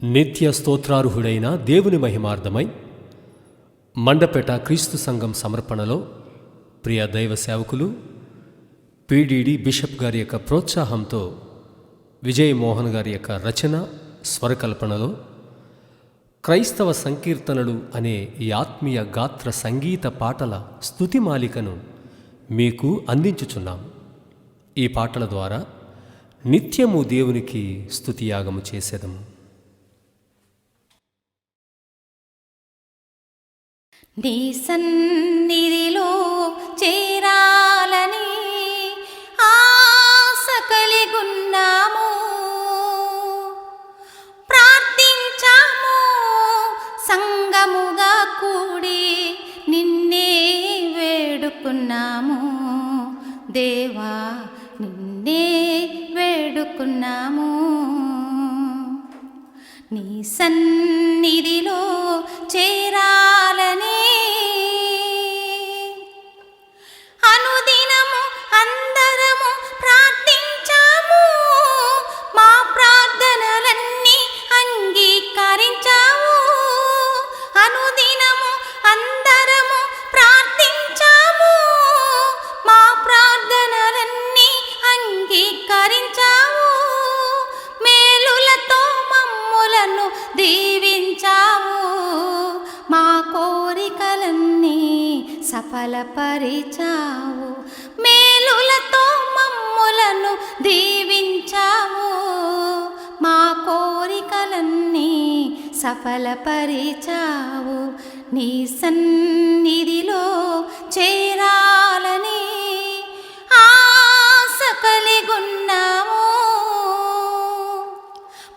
నిత్య స్తోత్రార్హుడైన దేవుని మహిమార్థమై మండపేట క్రీస్తు సంఘం సమర్పణలో ప్రియ దైవ సేవకులు పీడీడీ బిషప్ గారి యొక్క ప్రోత్సాహంతో విజయ్ మోహన్ గారి యొక్క రచన స్వరకల్పనలో క్రైస్తవ సంకీర్తనలు అనే ఈ ఆత్మీయ గాత్ర సంగీత పాటల స్తుతిమాలికను మీకు అందించుచున్నాం. ఈ పాటల ద్వారా నిత్యము దేవునికి స్తుతియాగము చేసేదము. నీ సన్నిధిలో చేరాలని ఆశ కలిగున్నాము, ప్రార్థించాము సంగముగా కూడి నిన్నే వేడుకున్నాము. దేవా నిన్నే వేడుకున్నాము. నీ సన్నిధిలో చేరాలని అనుదినము అందరము ప్రార్థించాము, మా ప్రార్థనలన్నీ అంగీకరించావు. అనుదినము అందరము ప్రార్థించాము, మా ప్రార్థనలన్నీ అంగీకరించావు. మేలులతో మమ్ములను దీవించావు, మా కోరికలన్నీ సఫలపరిచావు. మేలులతో మమ్ములను దీవించావు, మా కోరికలన్నీ సఫలపరిచావు. నీ సన్నిధిలో చేరాలని ఆశ కలిగున్నాము,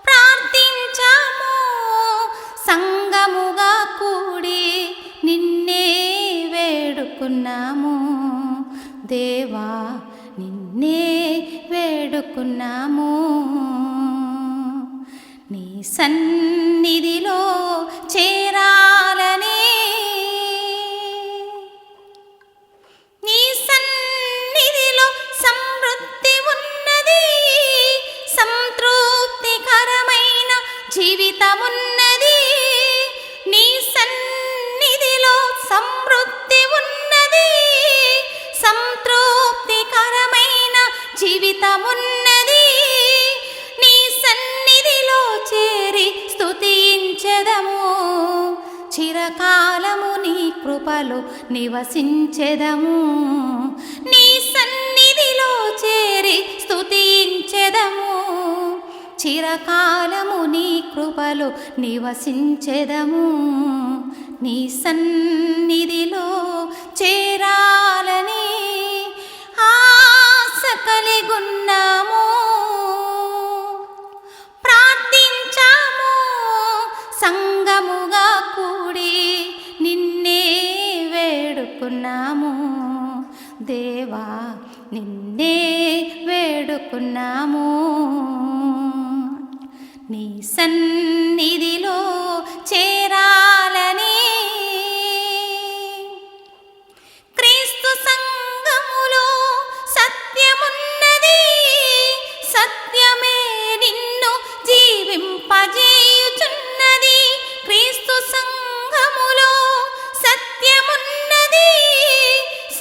ప్రార్థించాము సంగముగా కూడి నిన్నే వేడుకున్నాము. దేవా నిన్నే వేడుకున్నాము. నీ సన్నిధిలో చేరాలని నీ సన్నిధిలో సమృద్ధి ఉన్నది, సంతృప్తికరమైన జీవితమున్నది. నీ సన్నిధిలో సమృద్ధి ఉన్నది, సంతృప్తికరమైన జీవితమున్నది. నీ సన్నిధిలో చేరి స్తుతించెదము, చిరకాలము నీ కృపలో నివసించెదము. నీ సన్నిధిలో చేరి స్తుతించెదము, చిరకాలము నీ కృపలో నివసించెదము. నీ సన్నిధిలో చేరాలని ఆశ కలిగున్నాము, ప్రార్థించాము సంగముగా కూడి నిన్నే వేడుకున్నాము. దేవా నిన్నే వేడుకున్నాము. నీ సన్నిధిలో చేరాలని క్రీస్తు సంఘములో సత్యమున్నది, సత్యమే నిన్ను జీవింపజేయుచున్నది. క్రీస్తు సంఘములో సత్యమున్నది,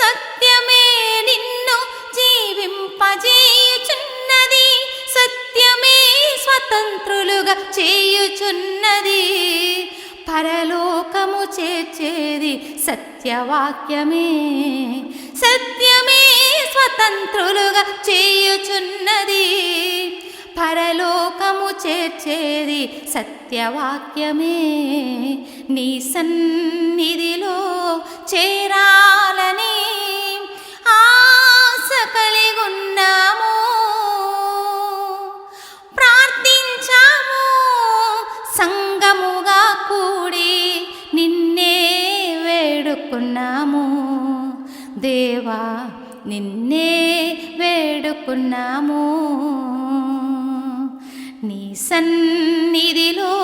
సత్యమే నిన్ను జీవింపజేయుచున్నది. సత్యమే స్వతంత్రులుగా చేయుచున్నది. పరలోకము చేర్చేది సత్యవాక్యమే, సత్యమే స్వతంత్రులుగా చేయుచున్నది. పరలోకము చేర్చేది సత్యవాక్యమే. నీ సన్నిధిలో చేరాలని ఆశ కలిగున్నాము, ప్రార్థించాము సంగముగా కూడి నిన్నే వేడుకున్నాము. దేవా నిన్నే వేడుకున్నాము. నీ సన్నిధిలో